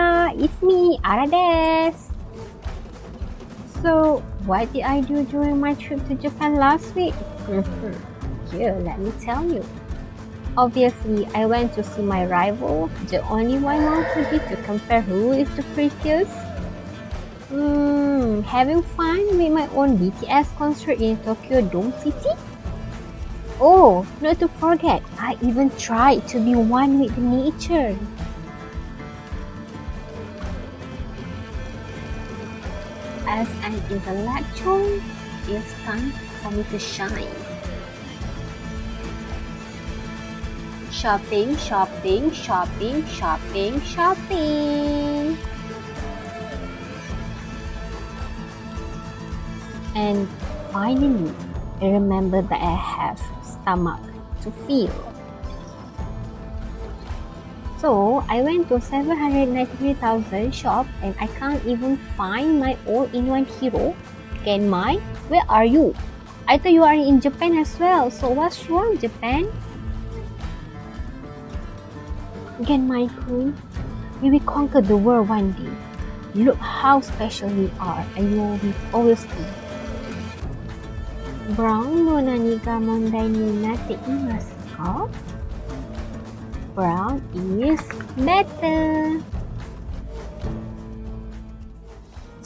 Nurfarah, it's me, Arades. So, what did I do during my trip to Japan last week? Here, let me tell you. Obviously, I went to see my rival, the only one on TV to compare who is the prettiest. Having fun with my own BTS concert in Tokyo Dome City? Oh, not to forget, I even tried to be one with nature. As an intellectual, it's time for me to shine. Shopping, shopping, shopping, shopping, shopping. And finally, I remember that I have stomach to fill. So I went to 793,000 shop and I can't even find my all-in-one hero. Kinmemai, where are you? I thought you are in Japan as well. So what's wrong, Japan? Kinmemai-kun, we will conquer the world one day. Look how special we are and you will be always be. Brown no nani ga mondai ni natte imasu ka? Brown is better.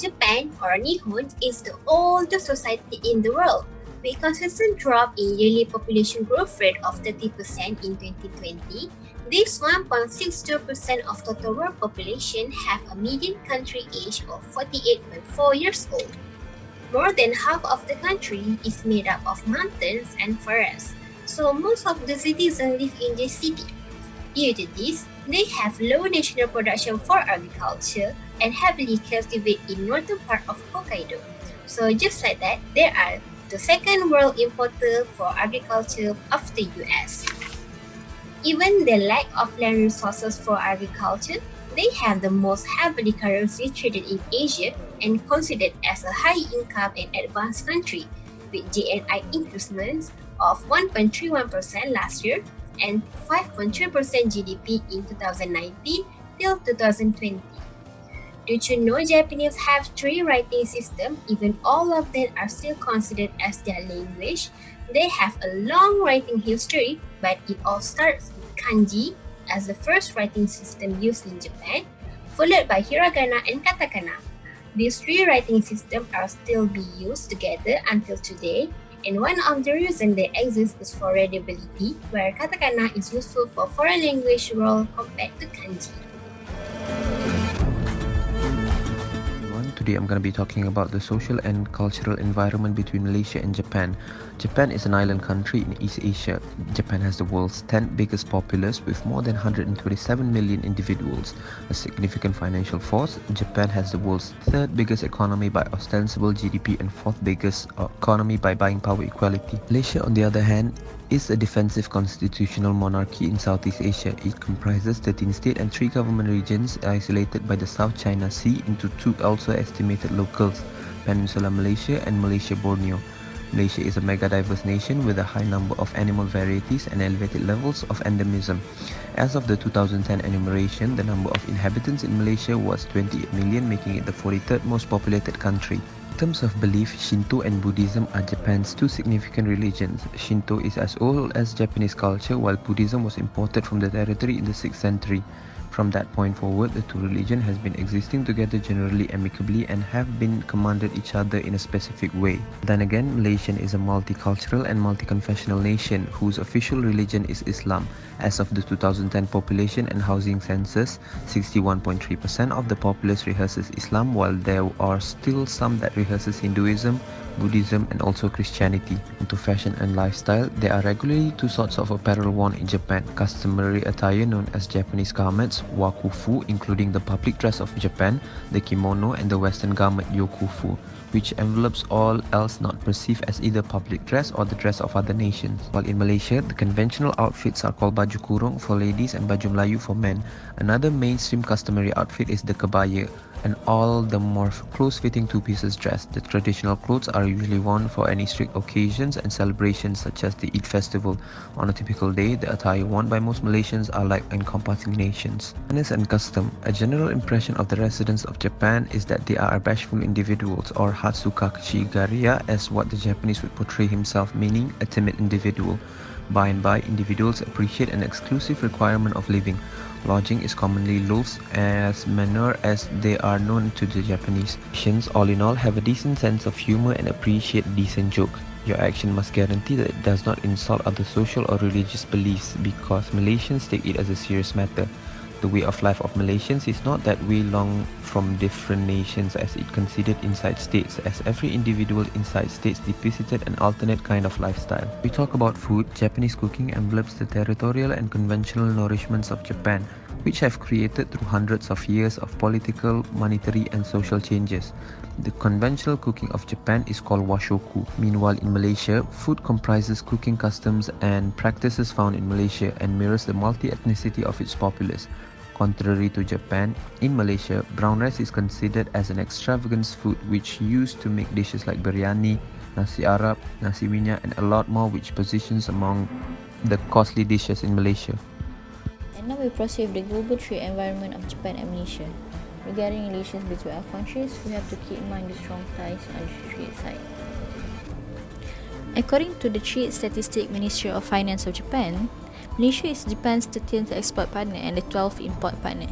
Japan, or Nihon, is the oldest society in the world, with a consistent drop in yearly population growth rate of 30% in 2020. This 1.62% of total world population have a median country age of 48.4 years old. More than half of the country is made up of mountains and forests, so most of the citizens live in this city. Due to this, they have low national production for agriculture and heavily cultivate in northern part of Hokkaido. So just like that, they are the second world importer for agriculture after US. Even the lack of land resources for agriculture, they have the most heavily currency traded in Asia and considered as a high income and advanced country, with GNI increasements of 1.31% last year and 5.3% GDP in 2019 till 2020. Did you know Japanese have 3 writing systems, even all of them are still considered as their language? They have a long writing history, but it all starts with kanji as the first writing system used in Japan, followed by hiragana and katakana. These 3 writing systems are still being used together until today, and one of the reasons they exist is for readability, where katakana is useful for foreign language role compared to kanji. Today I'm going to be talking about the social and cultural environment between Malaysia and Japan. Japan is an island country in East Asia. Japan has the world's 10th biggest populace with more than 127 million individuals. A significant financial force, Japan has the world's 3rd biggest economy by ostensible GDP and 4th biggest economy by buying power equality. Malaysia, on the other hand, is a defensive constitutional monarchy in Southeast Asia. It comprises 13 state and 3 government regions isolated by the South China Sea into 2 also estimated locals, Peninsular Malaysia and Malaysia Borneo. Malaysia is a mega-diverse nation with a high number of animal varieties and elevated levels of endemism. As of the 2010 enumeration, the number of inhabitants in Malaysia was 28 million, making it the 43rd most populated country. In terms of belief, Shinto and Buddhism are Japan's 2 significant religions. Shinto is as old as Japanese culture, while Buddhism was imported from the territory in the 6th century. From that point forward, the 2 religions has been existing together generally amicably and have been commanded each other in a specific way. Then again, Malaysia is a multicultural and multi-confessional nation whose official religion is Islam. As of the 2010 population and housing census, 61.3% of the populace rehearses Islam, while there are still some that rehearses Hinduism, Buddhism and also Christianity. Into fashion and lifestyle, there are regularly 2 sorts of apparel worn in Japan. Customary attire known as Japanese garments, wakufu, including the public dress of Japan, the kimono and the western garment yokufu, which envelopes all else not perceived as either public dress or the dress of other nations. While in Malaysia, the conventional outfits are called baju kurung for ladies and baju Melayu for men. Another mainstream customary outfit is the kebaya, and all the more close-fitting two-pieces dress. The traditional clothes are usually worn for any strict occasions and celebrations such as the Eid festival. On a typical day, the attire worn by most Malaysians are like encompassing nations. Manners and custom. A general impression of the residents of Japan is that they are bashful individuals, or Hatsuka Kashigaria as what the Japanese would portray himself, meaning a timid individual. By and by, individuals appreciate an exclusive requirement of living. Lodging is commonly loathed as manner as they are known to the Japanese. Asians, all in all, have a decent sense of humor and appreciate decent joke. Your action must guarantee that it does not insult other social or religious beliefs, because Malaysians take it as a serious matter. The way of life of Malaysians is not that way long from different nations as it considered inside states, as every individual inside states depicted an alternate kind of lifestyle. We talk about food. Japanese cooking envelops the territorial and conventional nourishments of Japan, which have created through hundreds of years of political, monetary and social changes. The conventional cooking of Japan is called washoku. Meanwhile, in Malaysia, food comprises cooking customs and practices found in Malaysia and mirrors the multi-ethnicity of its populace. Contrary to Japan, in Malaysia, brown rice is considered as an extravagant food which used to make dishes like biryani, nasi Arab, nasi minyak and a lot more, which positions among the costly dishes in Malaysia. And now we proceed with the global trade environment of Japan and Malaysia. Regarding relations between our countries, we have to keep in mind the strong ties on the trade side. According to the Trade Statistics Ministry of Finance of Japan, Malaysia is Japan's 13th export partner and the 12th import partner.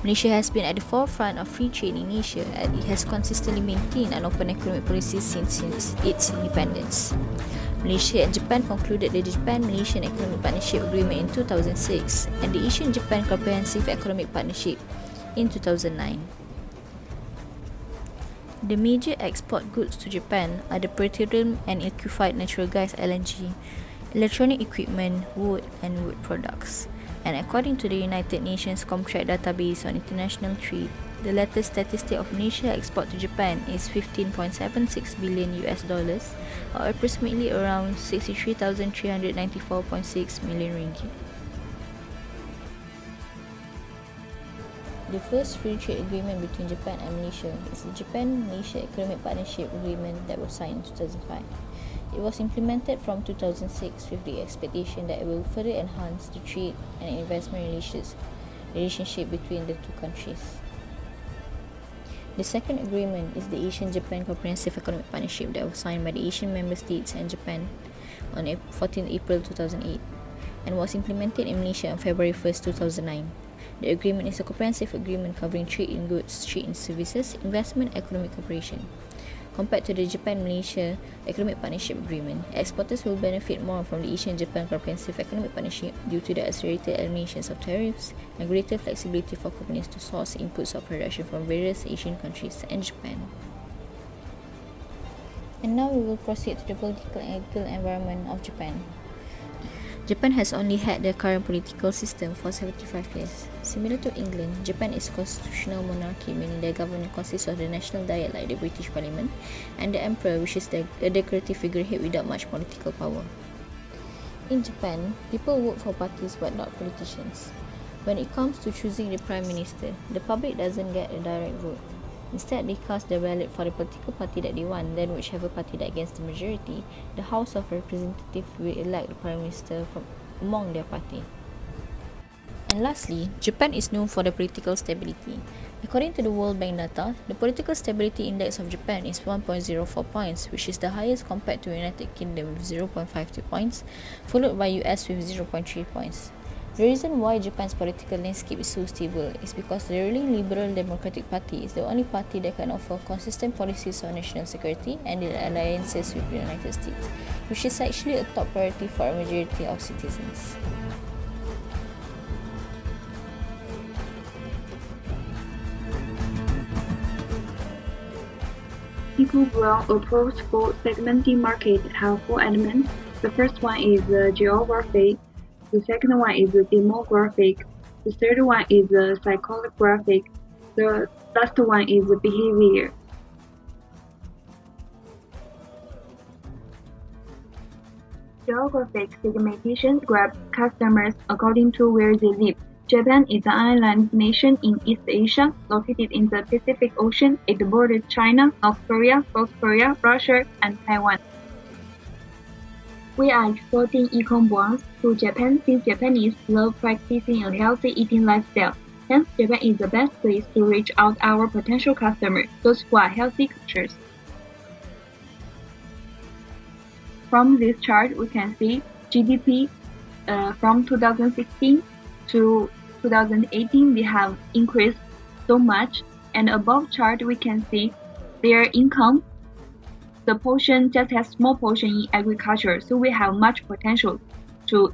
Malaysia has been at the forefront of free trade in Asia, and it has consistently maintained an open economic policy since its independence. Malaysia and Japan concluded the Japan-Malaysian Economic Partnership Agreement in 2006 and the Asian-Japan Comprehensive Economic Partnership in 2009. The major export goods to Japan are the petroleum and liquefied natural gas (LNG), electronic equipment, wood and wood products. And according to the United Nations Contract Database on International Trade, the latest statistic of Malaysia export to Japan is $15.76 billion or approximately around 63,394.6 million ringgit. The first free trade agreement between Japan and Malaysia is the Japan-Malaysia Economic Partnership Agreement that was signed in 2005. It was implemented from 2006 with the expectation that it will further enhance the trade and investment relationship between the two countries. The second agreement is the Asian-Japan Comprehensive Economic Partnership that was signed by the Asian member states and Japan on 14 April 2008 and was implemented in Malaysia on February 1, 2009. The agreement is a comprehensive agreement covering trade in goods, trade in services, investment, and economic cooperation. Compared to the Japan-Malaysia Economic Partnership Agreement, exporters will benefit more from the Asian-Japan Comprehensive Economic Partnership due to the accelerated eliminations of tariffs and greater flexibility for companies to source inputs of production from various Asian countries and Japan. And now we will proceed to the political and legal environment of Japan. Japan has only had the current political system for 75 years. Similar to England, Japan is a constitutional monarchy, meaning their government consists of the national diet like the British Parliament and the emperor, which is a decorative figurehead without much political power. In Japan, people vote for parties but not politicians. When it comes to choosing the prime minister, the public doesn't get a direct vote. Instead, they cast their ballot for the political party that they want, then whichever party that gets the majority, the House of Representatives will elect the Prime Minister from among their party. And lastly, Japan is known for the political stability. According to the World Bank data, the political stability index of Japan is 1.04 points, which is the highest compared to the United Kingdom with 0.52 points, followed by US with 0.3 points. The reason why Japan's political landscape is so stable is because the ruling Liberal Democratic Party is the only party that can offer consistent policies on national security and the alliances with the United States, which is actually a top priority for a majority of citizens. Ecobrown approach for segmenting market have four elements. The first one is geographic. The second one is demographic. The third one is psychographic. The last one is behavior. Geographic segmentation grabs customers according to where they live. Japan is an island nation in East Asia, located in the Pacific Ocean. It borders China, North Korea, South Korea, Russia, and Taiwan. We are exporting Ecobrown to Japan since Japanese love practicing a healthy eating lifestyle. Hence, Japan is the best place to reach out our potential customers, those who are healthy cultures. From this chart, we can see GDP from 2016 to 2018, they have increased so much. And above chart, we can see their income. The portion just has small portion in agriculture, so we have much potential to.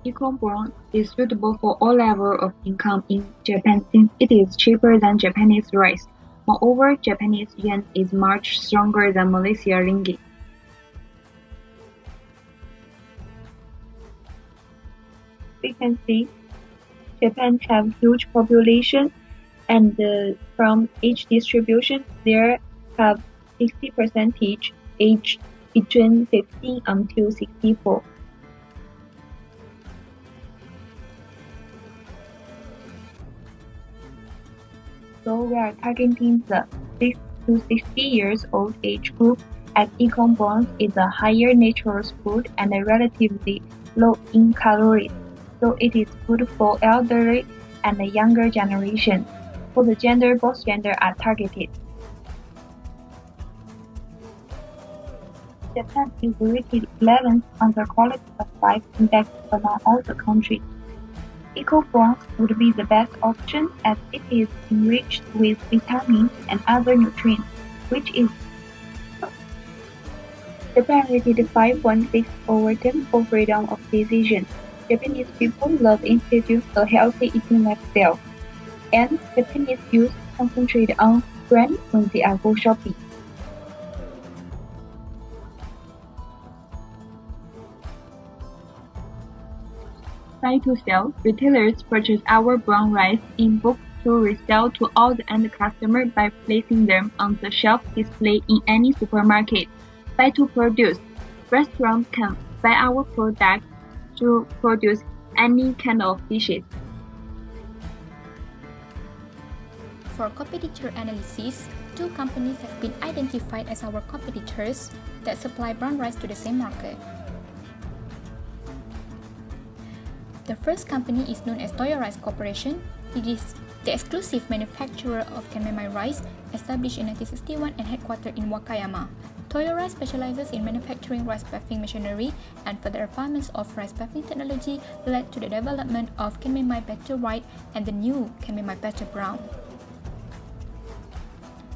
Ecobrown is suitable for all levels of income in Japan since it is cheaper than Japanese rice. Moreover, Japanese yen is much stronger than Malaysia ringgit. We can see Japan have huge population, and from age distribution, there have 60% age between 15 until 64. So we are targeting the 6 to 60 years old age group, as Ecobrown is a higher natural food and relatively low in calories. So it is good for elderly and the younger generation. For the gender, both genders are targeted. Japan is rated 11th on the quality of life index among all the countries. Ecobrown would be the best option as it is enriched with vitamins and other nutrients, which is Japan rated 5.6 over 10 for freedom of decision. Japanese people love institute a healthy eating lifestyle, and Japanese youth concentrate on brand when they are go shopping. Buy to sell, retailers purchase our brown rice in bulk to resell to all the end customer by placing them on the shelf display in any supermarket. Buy to produce, restaurants can buy our product to produce any kind of dishes. For competitor analysis, 2 companies have been identified as our competitors that supply brown rice to the same market. The first company is known as Toyo Rice Corporation. It is the exclusive manufacturer of Kinmemai rice, established in 1961 and headquartered in Wakayama. Toyo Rice specializes in manufacturing rice bathing machinery, and further refinements of rice bathing technology led to the development of Kinmemai Better White and the new Kinmemai Better Brown.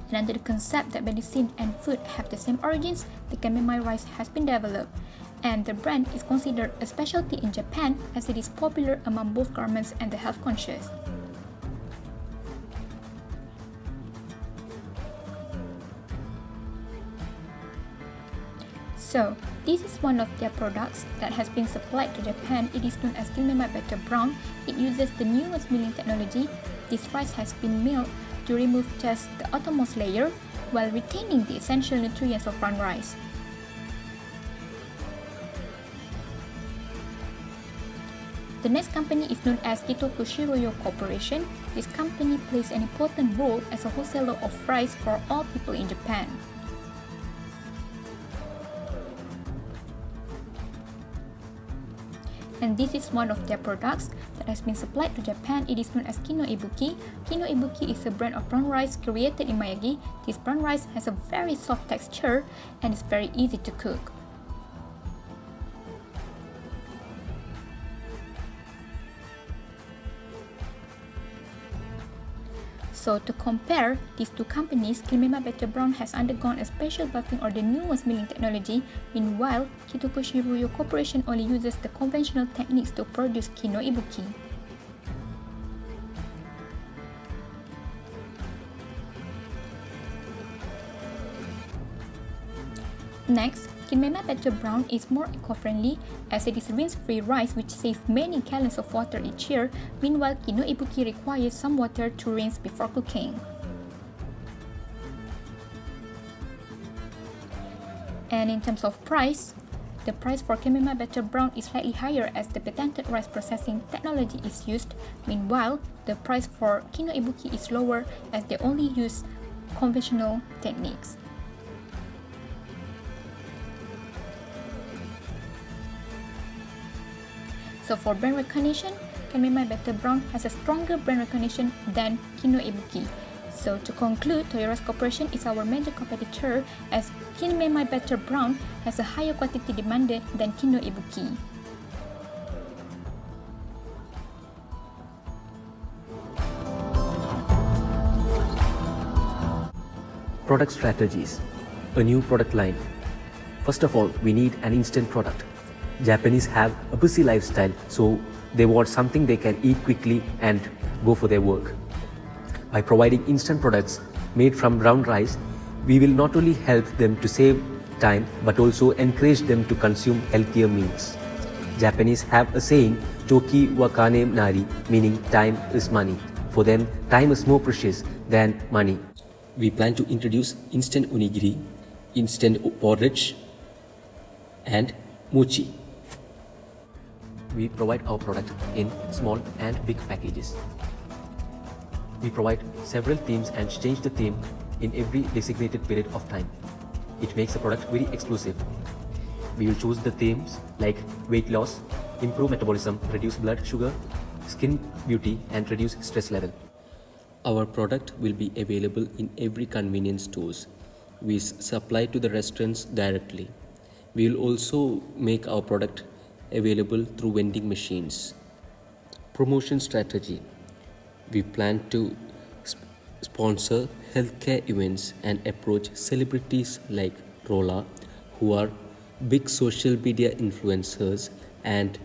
And under the concept that medicine and food have the same origins, the Kinmemai rice has been developed, and the brand is considered a specialty in Japan as it is popular among both governments and the health conscious. So, this is one of their products that has been supplied to Japan. It is known as Kinmemai Better Brown. It uses the newest milling technology. This rice has been milled to remove just the outermost layer while retaining the essential nutrients of brown rice. The next company is known as Kitoku Shiroyo Corporation. This company plays an important role as a wholesaler of rice for all people in Japan. And this is one of their products that has been supplied to Japan. It is known as Kino Ibuki. Kino Ibuki is a brand of brown rice created in Miyagi. This brown rice has a very soft texture and is very easy to cook. So to compare these 2 companies, Kinmemai Better Brown has undergone a special bathing or the newest milling technology. Meanwhile, Kitoku Shiroyo Corporation only uses the conventional techniques to produce Kino Ibuki. Next, Kinmemai Better Brown is more eco-friendly as it is rinse-free rice which saves many gallons of water each year. Meanwhile, Kino Ibuki requires some water to rinse before cooking. And in terms of price, The price for Kinmemai Batrisyia is slightly higher as the patented rice processing technology is used. Meanwhile, the price for Kino Ibuki is lower as they only use conventional techniques. So for brand recognition, Kinmemai Batrisyia has a stronger brand recognition than Kino Ibuki. So to conclude, Toyora's Corporation is our major competitor as Kinmemai Batrisyia has a higher quantity demanded than Kino Ibuki. Product strategies. A new product line. First of all, we need an instant product. Japanese have a busy lifestyle, so they want something they can eat quickly and go for their work. By providing instant products made from brown rice, we will not only help them to save time but also encourage them to consume healthier meals. Japanese have a saying, Toki wa kane nari, meaning time is money. For them, time is more precious than money. We plan to introduce instant onigiri, instant porridge, and mochi. We provide our product in small and big packages. We provide several themes and change the theme in every designated period of time. It makes the product very exclusive. We will choose the themes like weight loss, improve metabolism, reduce blood sugar, skin beauty, and reduce stress level. Our product will be available in every convenience stores. We supply to the restaurants directly. We will also make our product available through vending machines. Promotion strategy. We plan to sponsor healthcare events and approach celebrities like Rola, who are big social media influencers, and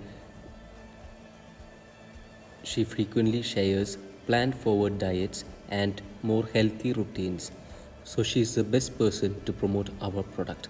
she frequently shares planned forward diets and more healthy routines. So she is the best person to promote our product.